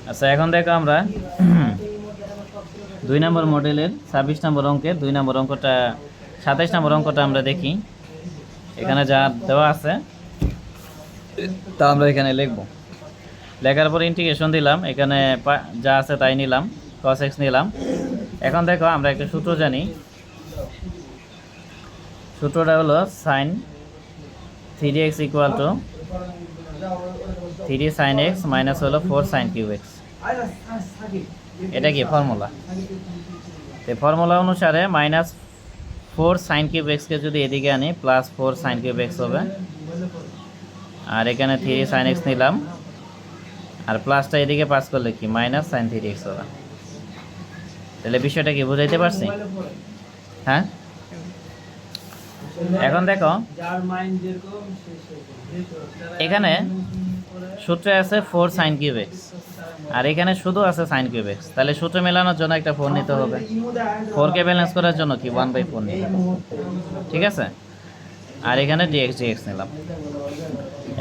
আচ্ছা, এখন দেখো আমরা 2 নম্বর মডেলের 26 নম্বর অঙ্কের 2 নম্বর অঙ্কটা 27 নম্বর অঙ্কটা আমরা দেখি। এখানে যা দেওয়া আছে তা আমরা এখানে লিখব। লেখার পর ইন্টিগ্রেশন দিলাম, এখানে যা আছে তাই নিলাম, cos x নিলাম। এখন দেখো আমরা একটা সূত্র জানি, সূত্রটা হলো sin 3x equal to 3 sin x minus হলো 4 sin কিউব x। এটা কি ফর্মুলা? এই ফর্মুলা অনুসারে মাইনাস 4 sin কিউব x কে যদি এদিকে আনি প্লাস 4 sin কিউব x হবে, আর এখানে 3 sin x নিলাম, আর প্লাসটা এদিকে পাস করলে কি মাইনাস sin 3x হবে। তাহলে বিষয়টা কি বুঝাইতে পারছি? হ্যাঁ, এখন দেখো এখানে সূত্রে আছে 4 sin কিউব x, আর এখানে শুধু আছে sin কিউব x। তাহলে সূত্র মেলানোর জন্য একটা 4 নিতে হবে, 4 কে ব্যালেন্স করার জন্য কি 1/4 নিতে হবে, ঠিক আছে। আর এখানে dx dx নিলাম।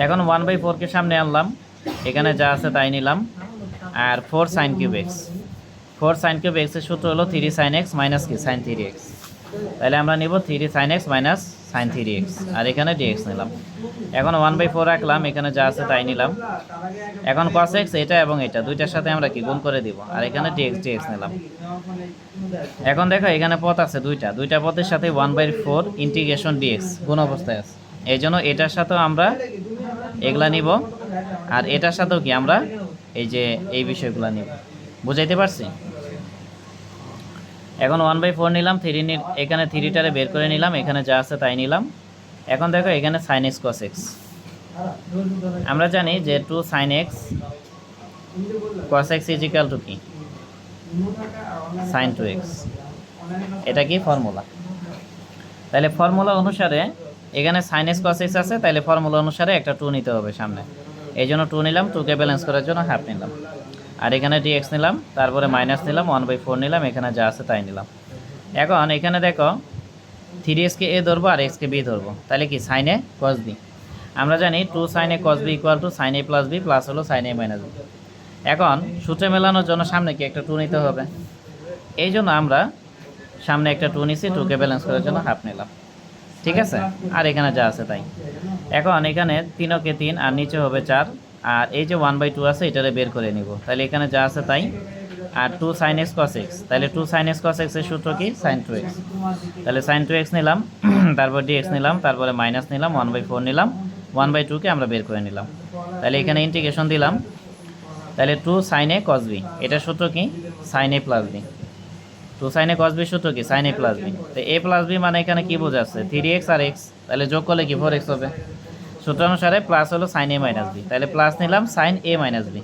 এখন 1/4 কে সামনে আনলাম, এখানে যা আছে তাই নিলাম, আর 4 sin cube x, 4 sin cube x এর সূত্র হলো 3 sin x মাইনাস কি sin 3x। তাহলে আমরা নিব 3 sin x minus sin 3x, আর এখানে dx নিলাম। এখন 1/4 রাখলাম, এখানে যা আছে তাই নিলাম। এখন cos x এটা এবং এটা দুইটার সাথে আমরা কি গুণ করে দিব, আর এখানে dx dx নিলাম। এখন দেখো এখানে পদ আছে দুইটা পদের সাথে 1/4 ইন্টিগ্রেশন dx গুণ অবস্থায় আছে, এই জন্য এটার সাথেও আমরা এগুলা নিব, আর এটার সাথেও কি আমরা এই যে এই বিষয়গুলো নিব। বুঝাইতে পারছি? এখন 1/4 নিলাম, 3 এখানে 3টারে বের করে নিলাম, এখানে যা আছে তাই নিলাম। এখন দেখো এখানে sin x cos x, আমরা জানি যে 2 sin x cos x is equal to কি sin 2x। এটা কি ফর্মুলা? তাহলে ফর্মুলা অনুসারে এখানে sin x cos x আছে, তাহলে ফর্মুলা অনুসারে একটা 2 নিতে হবে সামনে, এই জন্য 2 নিলাম, 2 কে ব্যালেন্স করার জন্য হাফ নিলাম, আর এখানে dx নিলাম, তারপরে মাইনাস নিলাম, 1/4 নিলাম, এখানে যা আছে তাই নিলাম। এখন এখানে দেখো 3x কে a ধরবো আর x কে b ধরবো, তাহলে কি sin a cos b। আমরা জানি 2 sin a cos b equal to sin a plus b plus হলো sin a মাইনাস b। এখন সূত্রে মেলানোর জন্য সামনে কি একটা 2 নিতে হবে, এই জন্য আমরা সামনে একটা 2 নিছি, 2 কে ব্যালেন্স করার জন্য হাফ নিলাম, ঠিক আছে। আর এখানে যা আছে তাই। এখন এখানে 3 কে 3 আর নিচে হবে 4, আর এই যে 1/2 আছে এটারে বের করে নিব, তাহলে এখানে যা আছে তাই। আর 2 sin x cos x, তাহলে 2 sin x cos x এর সূত্র কি sin 2x, তাহলে sin 2x নিলাম, তারপর dx নিলাম, তারপরে মাইনাস নিলাম, 1/4 নিলাম, 1/2 কে আমরা বের করে নিলাম। তাহলে এখানে ইন্টিগ্রেশন দিলাম, তাহলে 2 sin a cos b, এটা সূত্র কি sin a plus b। 2 sin a cos b সূত্র কি sin a প্লাস b। তো a প্লাস b মানে এখানে কি বোঝাচ্ছে 3x আর x, তাহলে যোগ করলে কি 4x হবে। সূত্র অনুসারে প্লাস হলো sin a মাইনাস b, তাহলে প্লাস নিলাম sin a minus b।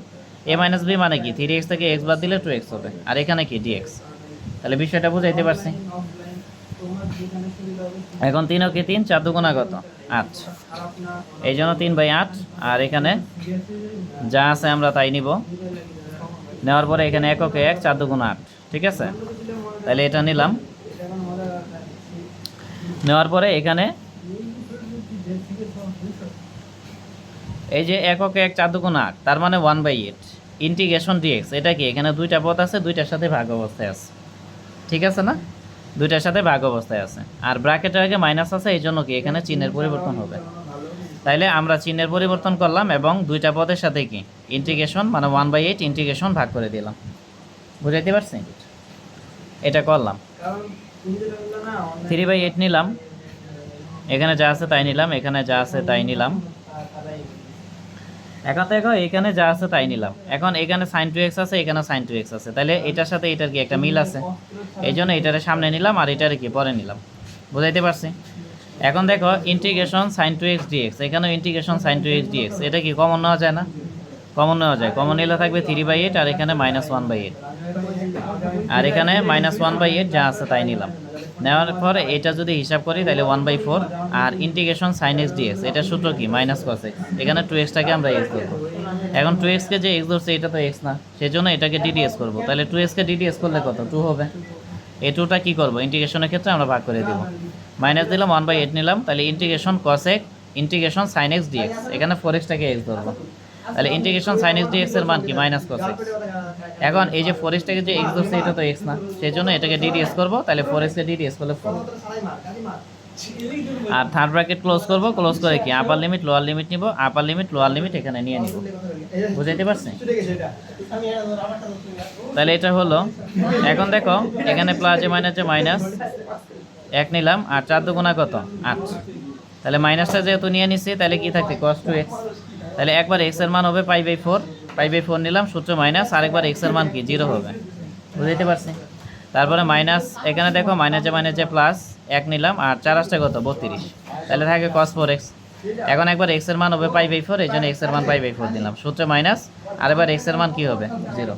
a minus b মানে কি 3x থেকে x বাদ দিলে 2x হবে, আর এখানে কি dx। তাহলে বিষয়টা বুঝাইতে পারছি? এখন 3 কে 3 4 দুগুণা কত 8, এই জন্য 3/8, আর এখানে যা আছে আমরা তাই নিব। নেওয়ার পরে এখানে 1 কে 1 4 দুগুণা 8, ঠিক আছে। তাহলে এটা নিলাম, নেওয়ার পরে এখানে এই যে 1 কে 1 4 দুগুণা 8, তার মানে 1/8 ইন্টিগ্রেশন dx। এটা কি এখানে দুইটা পদ আছে, দুইটার সাথে ভাগ অবস্থায় আছে, ঠিক আছে না, দুইটার সাথে ভাগ অবস্থায় আছে, আর ব্র্যাকেটের আগে মাইনাস আছে, এই জন্য কি এখানে চিহ্নের পরিবর্তন হবে। তাইলে আমরা চিহ্নের পরিবর্তন করলাম এবং দুইটা পদের সাথে কি ইন্টিগ্রেশন মানে 1/8 ইন্টিগ্রেশন ভাগ করে দিলাম। বুঝাইতে পারছি? এটা করলাম, 3/8 নিলাম, এখানে যা আছে তাই নিলাম, এখানে যা আছে তাই নিলাম। এখন দেখো এখানে যা আছে তাই নিলাম। এখন এখানে sin 2x আছে, এখানে sin 2x আছে, তাহলে এটার সাথে এটার কি একটা মিল আছে, এই জন্য এটারে সামনে নিলাম, আর এটারে কি পরে নিলাম। বুঝাইতে পারছি? এখন দেখো ইন্টিগ্রেশন sin 2x dx, এখানেও ইন্টিগ্রেশন sin 2x dx, এটা কি কমন নেওয়া যায় না? কমন নেওয়া যায়, কমন নিলে থাকবে 3/8, আর এখানে -1/8, আর এখানে -1/8 যা আছে তাই নিলাম। নেওয়ার পরে এটা যদি হিসাব করি তাহলে 1/4, আর ইন্টিগ্রেশন sin x dx, এটা সূত্র কি মাইনাস cos x, এখানে 2x-টাকে আমরা x ধরবো। এখন 2x কে যে x ধরছে এটা তো x না, সেজন্য এটাকে ddx করব। তাহলে 2x কে ddx করলে কত 2 হবে। এই 2টা কি করব ইন্টিগ্রেশনের ক্ষেত্রে আমরা ভাগ করে দেব, মাইনাস দিলাম, 1/8 নিলাম, তাহলে integration cos x integration sin x dx, এখানে 4x-টাকে x ধরবো। তাহলে ইন্টিগ্রেশন সাইন এক্স ডিএক্স এর মান কি মাইনাস কস এক্স। এখন এই যে 4x টাকে যে এক্স ধরছে এটা তো এক্স না, সেই জন্য এটাকে ডিডিএস করবো, তাহলে 4x কে ডিডিএস করলে 4। আর থার্ড ব্র্যাকেট ক্লোজ করব, ক্লোজ করে কি আপার লিমিট লোয়ার লিমিট নিব, আপার লিমিট লোয়ার লিমিট এখানে নিয়ে নিব। বুঝাইতে পারছি? তাহলে এটা হলো। এখন দেখো এখানে প্লাস এ মাইনাস এ মাইনাস 1 নিলাম, আর 4 দুগুণা কত 8। তাহলে মাইনাসটা যেহেতু নিয়ে নিচ্ছি তাহলে কি থাকবে cos 2x। তাহলে একবার x এর মান হবে π/4, π/4 নিলাম সূত্র মাইনাস, আরেকবার x এর মান কি 0 হবে। বুঝাইতে পারছি? তারপরে মাইনাস, এখানে দেখো মাইনাসে প্লাস 1 নিলাম, আর 4 আসছে কত 32, তাহলে থাকে cos 4x। এখন একবার x এর মান হবে π/4, এই জন্য x এর মান π/4 দিলাম, সূত্রে মাইনাস, আর এবার x এর মান কি হবে 0।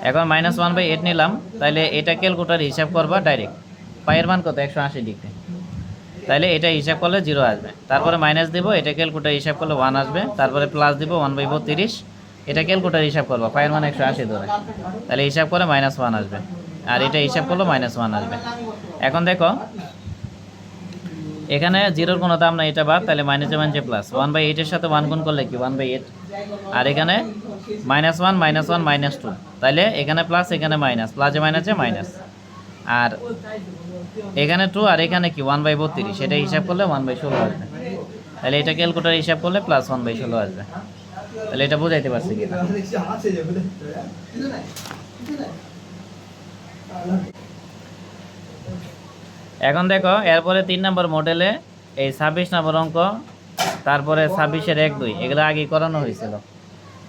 এখন -1/8 নিলাম, তাহলে এটা ক্যালকুলেটর হিসাব করবা ডাইরেক্ট, পায়ের মান কত 180 ডিগ্রি, তাহলে এটা হিসাব করলে 0 আসবে। তারপরে মাইনাস দিব, এটা ক্যালকুলেটর হিসাব করলে 1 আসবে। তারপরে প্লাস দিব 1/32, এটা ক্যালকুলেটর হিসাব করবা, পায়ের মান 180 ধরে, তাহলে হিসাব করে -1 আসবে, আর এটা হিসাব করলে -1 আসবে। এখন দেখো এখানে 0-র কোনো দাম নাই, এটা বাদ, তাহলে মাইনাসে মাইনাসে প্লাস 1/8 এর সাথে 1 গুণ করলে কি 1/8, আর এখানে -1 -2, তাহলে এখানে প্লাস এখানে মাইনাস, প্লাসে মাইনাসে মাইনাস, আর এখানে 2 আর এখানে কি 1/32, সেটা হিসাব করলে 1/16 আসবে। তাহলে এটা ক্যালকুলেটর হিসাব করলে প্লাস 1/16 আসবে। তাহলে এটা বুঝাইতে পারছি কি না? এখন দেখো এরপরে 3 নম্বর মডেলে এই 26 নম্বর অঙ্ক, তারপরে 26-এর 1-2 এগুলো আগে করানো হয়েছিল।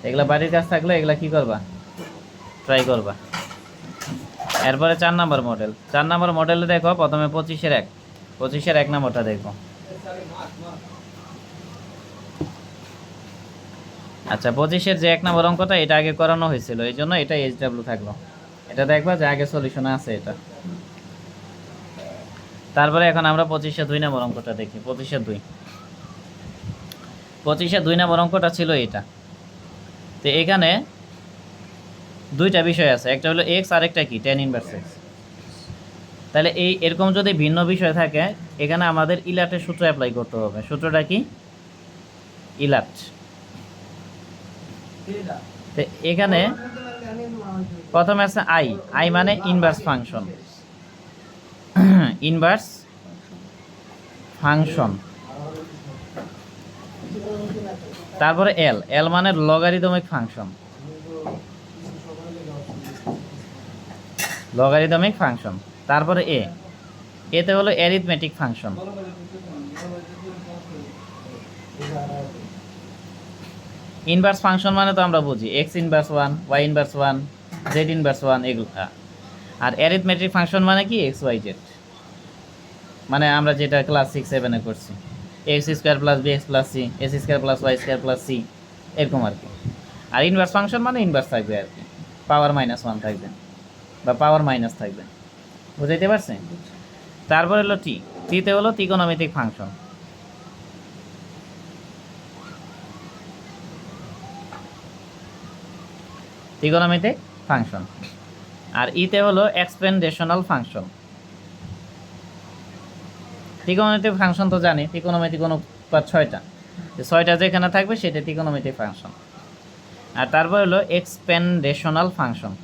এগুলো বাড়ির কাজ থাকলে এগুলো কি করবা, ট্রাই করবা। এরপরে 4 নম্বর মডেল, 4 নম্বর মডেলে দেখো প্রথমে 25-এর 1 নম্বরটা দেখো। আচ্ছা 25-এর যে 1 নম্বর অঙ্কটা এটা আগে করানো হয়েছিল, এই জন্য এটা এইচডব্লিউ থাকলো। এটা দেখবা যে আগে সলিউশনে আছে এটা। তারপরে এখন আমরা 25-এর 2 নম্বর অঙ্কটা দেখি। 25-এর 2 নম্বর অঙ্কটা ছিল এটা। তো এখানে দুইটা বিষয় আছে, একটা হলো এক্স আর একটা কি tan ইনভার্স এক্স। তাহলে এই এরকম যদি ভিন্ন বিষয় থাকে, এখানে আমাদের ইলাটের সূত্র অ্যাপ্লাই করতে হবে। সূত্রটা কি? ইলাট। তো এখানে প্রথমে আছে আই মানে ইনভার্স ফাংশন, ইনভার্স ফাংশন। তারপরে এল মানে লগারিদমিক ফাংশন, লগারিদমিক ফাংশন। তারপরে এতে হলো অ্যারিথমেটিক ফাংশন। ইনভার্স ফাংশন মানে তো আমরা বুঝি X inverse 1, Y inverse 1, Z inverse 1 এগুলো। আর অ্যারিথমেটিক ফাংশন মানে কি এক্স ওয়াই জেড, মানে আমরা যেটা ক্লাস 6-7-এ করছি, X square plus B X plus C, S square plus Y square plus C, এরকম আর কি। আর ইনভার্স ফাংশন মানে ইনভার্স থাকবে আর কি, পাওয়ার -1 থাকবে বা পাওয়ার মাইনাস থাকবে। বুঝাইতে পারছি? তারপর হলো টিতে হলো ত্রিকোণমিতিক ফাংশন। ত্রিকোণমিতিক ফাংশন। আর ইতে হলো এক্সপেন্ডেশনাল ফাংশন। ত্রিকোণমিতিক ফাংশন তো জানি, ত্রিকোণমিতিক অনুপাত 6টা, 6টা যেখানে থাকবে সেটা ত্রিকোণমিতিক ফাংশন। আর তারপর হলো এক্সপেন্ডেশনাল ফাংশন।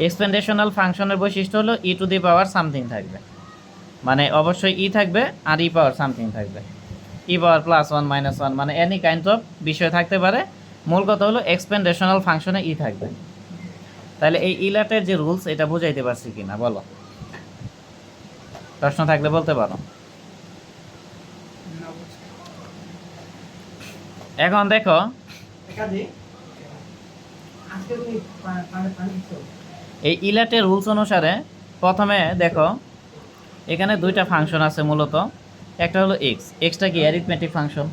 এক্সপেন্ডেশনাল ফাংশনের বৈশিষ্ট্য হলো ই টু দি পাওয়ার সামথিং থাকবে, মানে অবশ্যই ই থাকবে আর ই পাওয়ার সামথিং থাকবে, ই পাওয়ার +1 -1, মানে এনি কাইন্ড অফ বিষয় থাকতে পারে। মূল কথা হলো এক্সপেন্ডেশনাল ফাংশনে ই থাকবে। তাহলে এই ইলাটের যে রুলস এটা বুঝাইতে পারছি কিনা বলো, প্রশ্ন থাকলে বলতে পারো। এখন দেখো এই ইলাটের রুলস অনুসারে প্রথমে দেখো এখানে দুইটা ফাংশন আছে মূলত। একটা হলো এক্সটা কি অ্যারিথমেটিক ফাংশন,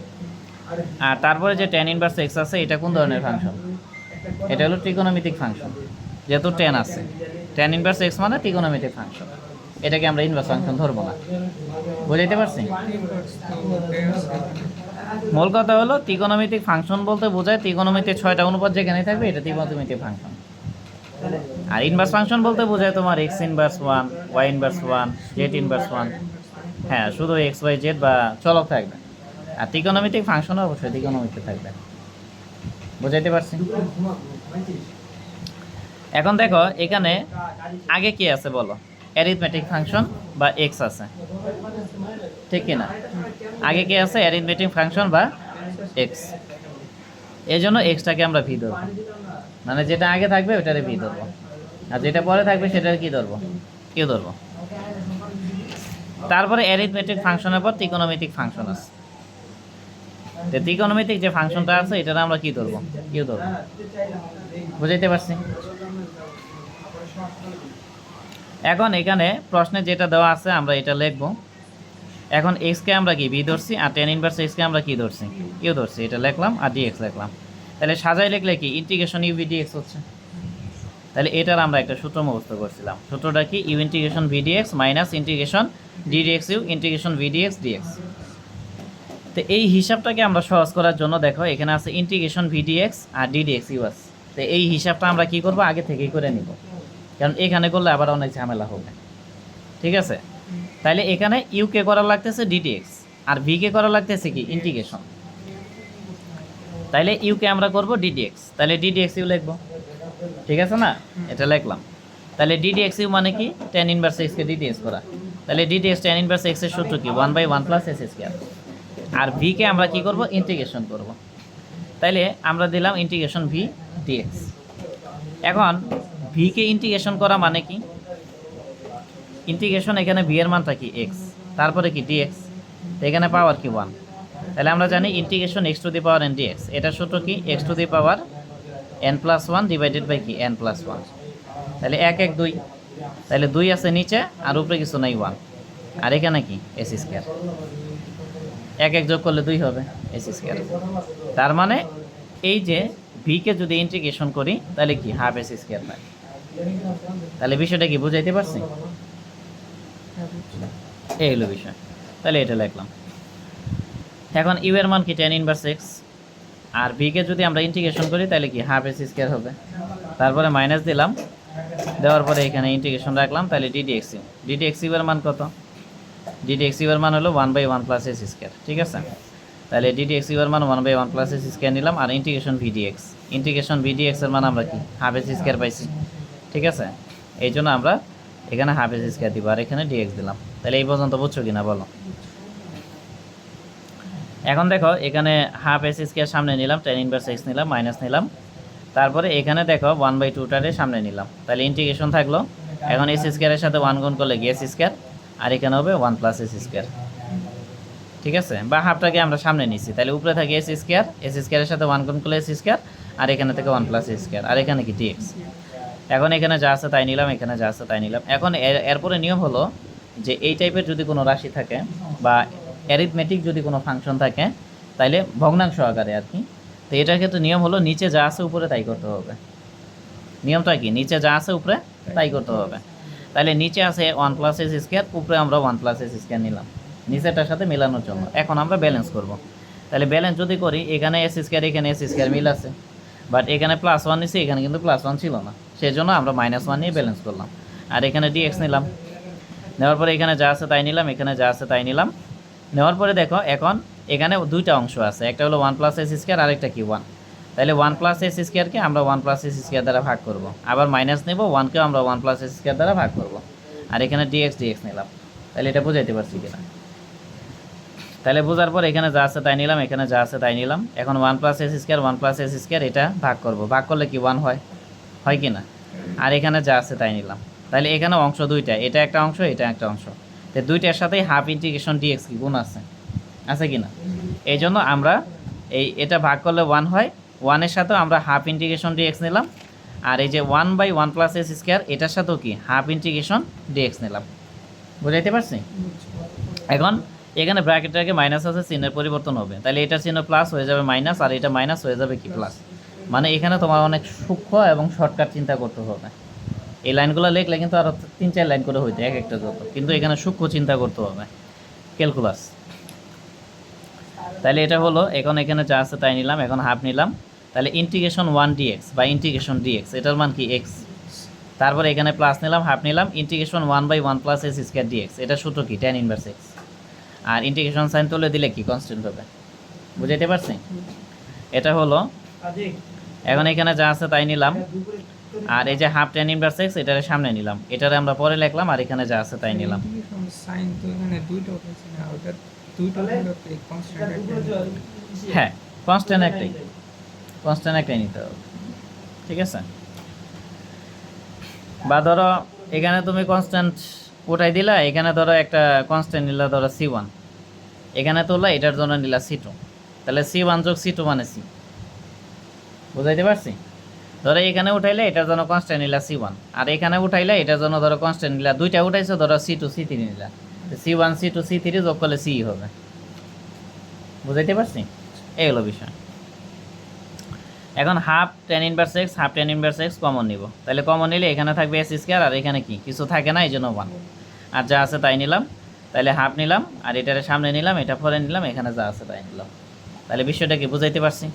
আর তারপরে যে tan ইনভার্স এক্স আছে এটা কোন ধরনের ফাংশন? এটা হলো ত্রিকোণমিতিক ফাংশন, যেহেতু tan আছে। tan ইনভার্স এক্স মানে ত্রিকোণমিতিক ফাংশন, এটাকে আমরা ইনভার্স ফাংশন ধরবো না। বুঝাইতে পারছি? মূল কথা হলো ত্রিকোণমিতিক ফাংশন বলতে বোঝায় ত্রিকোণমিতির 6টা অনুপাত যেখানে থাকবে এটা ত্রিকোণমিতিক ফাংশন। আর ইনভার্স ফাংশন বলতে বোঝায় তোমার X inverse 1, Y inverse 1, Z inverse 1, হ্যাঁ, শুধু এক্স ওয়াই জেড বা চলক থাকবে, আর ত্রিকোণমিতিক ফাংশনও অবশ্যই ত্রিকোণমিতিক থাকবে। বুঝাইতে পারছি? এখন দেখো এখানে আগে কি আছে বলো, অ্যারিথমেটিক ফাংশন বা এক্স আছে, ঠিক কিনা? আগে কি আছে, অ্যারিথমেটিক ফাংশন বা এক্স, এই জন্য এক্সটাকে আমরা ভি ধরবো, মানে যেটা আগে থাকবে ওটারে ভি ধরবো, আর যেটা পরে থাকবে সেটার কি ধরবো, কিউ ধরবো। তারপরে অ্যারিথমেটিক ফাংশনের পর ত্রিকোণমিতিক ফাংশন আছে, তো ত্রিকোণমিতিক যে ফাংশনটা আছে এটার আমরা কি ধরবো, কিউ ধরবো। বুঝাইতে পারছি? এখন এখানে প্রশ্নে যেটা দেওয়া আছে আমরা এটা লিখবো। এখন এক্সকে আমরা কি বি ধরছি, আর টেন ইনভার্স এক্সকে আমরা কি ধরছি, কিউ ধরছি, এটা লিখলাম আর ডিএক্স লিখলাম। তাহলে সাজাই লিখলে কি ইন্টিগ্রেশন ইউ ভি ডিএক্স হচ্ছে। তাহলে এটার আমরা একটা সূত্র মুখস্থ করছিলাম, সূত্রটা কি, U integration V DX minus integration DDX U integration V DX DX. তো এই হিসাবটাকে আমরা সহজ করার জন্য দেখো এখানে আছে ইন্টিগ্রেশন ভি ডিএক্স আর ডিডিএক্স ইউ আছে। তো এই হিসাবটা আমরা কি করব, আগে থেকেই করে নিব, কারণ এখানে করলে আবার অনেক ঝামেলা হবে। ঠিক আছে, তাহলে এখানে ইউ কে করা লাগতেছে ডিডিএক্স আর ভি কে করা লাগতেছে কি ইন্টিগ্রেশন। তাইলে ইউ কে আমরা করব ডিডিএক্স, তাহলে ডিডিএক্স ইউ লিখবো, ঠিক আছে না? এটা লিখলাম। তাহলে ডিডিএক্স ইউ মানে কি, টেন ইনভার্স এক্স কে ডিডিএক্স করা। তাহলে ডিডিএক্স টেন ইনভার্স এক্স এর সূত্র কি, 1/1 প্লাস এস স্কয়ার। আর ভি কে আমরা কি করব, ইন্টিগ্রেশন করব। তাইলে আমরা দিলাম ইন্টিগ্রেশন ভি ডিএক্স। এখন ভি কে ইন্টিগ্রেশন করা মানে কি, ইন্টিগ্রেশন এখানে ভি এর মানটা কি এক্স, তারপরে কি ডিএক্স, এখানে পাওয়ার কি 1। তাহলে আমরা জানি integration X to the power N DX, এটার সূত্র কি, X to the power N plus 1 divided by কি এন প্লাস 1। তাহলে 1 1 2, তাহলে 2 আছে নিচে আর উপরে কিছু নাই 1, আর এখানে কি এস স্কয়ার, 1 1 যোগ করলে 2 হবে এস স্কয়ার। তার মানে এই যে ভি কে যদি ইন্টিগ্রেশন করি তাহলে কি হাফ এস স্কয়ার পাই। তাহলে বিষয়টা কি বুঝাইতে পারছি? এই হলো বিষয়। তাহলে এটা লিখলাম। এখন ইউ এর মান কি টেন ইনভার্স এক্স, আর ভি কে যদি আমরা ইন্টিগ্রেশন করি তাহলে কি হাফ এস স্কয়ার হবে। তারপরে মাইনাস দিলাম, দেওয়ার পরে এখানে ইন্টিগ্রেশন রাখলাম, তাহলে ডিডিএক্স ইউ, ডিডিএক্স ইউ এর মান কত, ডিডিএক্স ইউ এর মান হলো 1/1 প্লাস এস স্কয়ার। ঠিক আছে, তাহলে ডিডিএক্স ইউ এর মান 1/1 প্লাস এস স্কয়ার নিলাম, আর ইন্টিগ্রেশন ভিডিএক্স, ইন্টিগ্রেশন ভিডিএক্স এর মান আমরা কি হাফ এস স্কয়ার পাইছি। ঠিক আছে, এই জন্য আমরা এখানে হাফ এস স্কয়ার দিব আর এখানে ডিএক্স দিলাম। তাহলে এই পর্যন্ত বুঝছো কিনা বলো? এখন দেখো এখানে হাফ এস স্কয়ার সামনে নিলাম, টেন ইনভার্স এক্স নিলাম, মাইনাস নিলাম, তারপরে এখানে দেখো 1/2টারে সামনে নিলাম, তাহলে ইন্টিগ্রেশন থাকলো। এখন এস স্কয়ারের সাথে 1 গুণ করলে এস স্কয়ার, আর এখানে হবে 1 প্লাস এস স্কয়ার। ঠিক আছে, বা হাফটাকে আমরা সামনে নিছি, তাহলে উপরে থাকে এস স্কয়ার, এস স্কয়ারের সাথে 1 গুণ করলে এস স্কয়ার, আর এখানে থেকে 1 প্লাস এস স্কয়ার, আর এখানে কি ডিএক্স। এখন এখানে যা আছে তাই নিলাম, এখানে যা আছে তাই নিলাম। এখন এরপরে নিয়ম হলো যে এই টাইপের যদি কোনো রাশি থাকে বা অ্যারিথমেটিক যদি কোনো ফাংশন থাকে তাইলে ভগ্নাংশ আকারে আর কি, তো এটার ক্ষেত্রে নিয়ম হলো নিচে যা আছে উপরে তাই করতে হবে। নিয়মটা কি, নিচে যা আছে উপরে তাই করতে হবে। তাহলে নিচে আছে 1 প্লাস এস স্কয়ার, উপরে আমরা 1 প্লাস এস স্কয়ার নিলাম নিচেটার সাথে মেলানোর জন্য। এখন আমরা ব্যালেন্স করব। তাহলে ব্যালেন্স যদি করি, এখানে এস স্কয়ার এখানে এস স্কয়ার মিল আছে, বাট এখানে +1 নিছি, এখানে কিন্তু +1 ছিল না, সেই জন্য আমরা -1 নিয়ে ব্যালেন্স করলাম। আর এখানে ডিএক্স নিলাম, নেওয়ার পরে এখানে যা আছে তাই নিলাম, এখানে যা আছে তাই নিলাম। নেওয়ার পরে দেখো এখন এখানে দুইটা অংশ আছে, একটা হলো 1 প্লাস এস স্কয়ার আর একটা কি 1। তাহলে 1 প্লাস এস স্কয়ারকে আমরা 1 প্লাস এস স্কয়ার দ্বারা ভাগ করব, আবার মাইনাস নেব, 1কেও আমরা 1 প্লাস এস স্কয়ার দ্বারা ভাগ করব, আর এখানে ডিএক্স নিলাম। তাহলে এটা বুঝাইতে পারছি কিনা? তাহলে বোঝার পর এখানে যা আছে তাই নিলাম, এখানে যা আছে তাই নিলাম। এখন 1 plus S square 1 plus S square এটা ভাগ করব, ভাগ করলে কি 1 হয়, হয় কি না? আর এখানে যা আছে তাই নিলাম। তাহলে এখানে অংশ দুইটা, এটা একটা অংশ, এটা একটা অংশ, তো দুইটার সাথেই হাফ ইন্টিগ্রেশন ডিএক্স কি গুণ আছে, আছে কি না? এই জন্য আমরা এটা ভাগ করলে 1 হয়, 1-এর সাথেও আমরা হাফ ইন্টিগ্রেশন ডিএক্স নিলাম, আর এই যে 1/1 প্লাস এস স্কয়ার এটার সাথেও কি হাফ ইন্টিগ্রেশন ডিএক্স নিলাম। বুঝাইতে পারছি? এখন এখানে ব্র্যাকেটটাকে মাইনাস আছে, চিহ্নের পরিবর্তন হবে, তাহলে এটা চিহ্ন প্লাস হয়ে যাবে মাইনাস, আর এটা মাইনাস হয়ে যাবে কি প্লাস। মানে এখানে তোমার অনেক সূক্ষ্ম এবং শর্টকাট চিন্তা করতে হবে। এই লাইনগুলো লিখলে কিন্তু আরও 3-4 লাইন করে হইতো এক একটা যত, কিন্তু এখানে সূক্ষ্ম চিন্তা করতে হবে, ক্যালকুলাস। তাহলে এটা হলো, এখন এখানে যা আছে তাই নিলাম, এখন হাফ নিলাম, তাহলে ইন্টিগ্রেশন 1 ডিএক্স বা ইন্টিগ্রেশন ডিএক্স এটার মান কি এক্স। তারপরে এখানে প্লাস নিলাম, হাফ নিলাম, integration 1/1 plus S square DX, এটা সূত্র কি টেন ইনভার্স এক্স। আর ইন্টিগ্রেশন সাইন তুলে দিলে কি কনস্ট্যান্ট হবে, বুঝাইতে পারছি? এটা হলো, এখন এখানে যা আছে তাই নিলাম, আর এই যে হাফ টেন ইনভার্স এক্স এটার সামনে নিলাম, এটারে আমরা পরে লিখলাম, আর এখানে যা আছে তাই নিলাম। সাইন তো এখানে দুইটা হচ্ছে না, ওটা দুইটা হলো কনস্ট্যান্ট একটা। হ্যাঁ, কনস্ট্যান্ট একটাই নিতে হবে, ঠিক আছে? বা ধরো এখানে তুমি কনস্ট্যান্ট উঠাই দিলা, এখানে ধরো একটা কনস্ট্যান্ট নিলা ধরো C1, এখানে তোলা এটার জন্য নিলা C2, তাহলে C1 যোগ C2 মানে C, বুঝাইতে পারছি? ধরো এখানে উঠাইলে এটার জন্য কনস্ট্যান্ট নিলা C1, আর এখানে উঠাইলে এটার জন্য ধরো কনস্ট্যান্ট নিলা, দুইটা উঠাইছো ধরো C2 C3 নিলা, C1 C2 C3 যোগ করলে C হবে, বুঝাইতে পারছি? এই হলো বিষয়। এখন half ten inverse x half ten inverse x common নিব, তাহলে কমন নিলে এখানে থাকবে এস স্কোয়ার, আর এখানে কি কিছু থাকে না, এই জন্য 1, আর যা আছে তাই নিলাম, তাহলে হাফ নিলাম, আর এটার সামনে নিলাম, এটা পরে নিলাম, এখানে যা আছে তাই নিলাম। তাহলে বিষয়টা কি বুঝাইতে পারছি?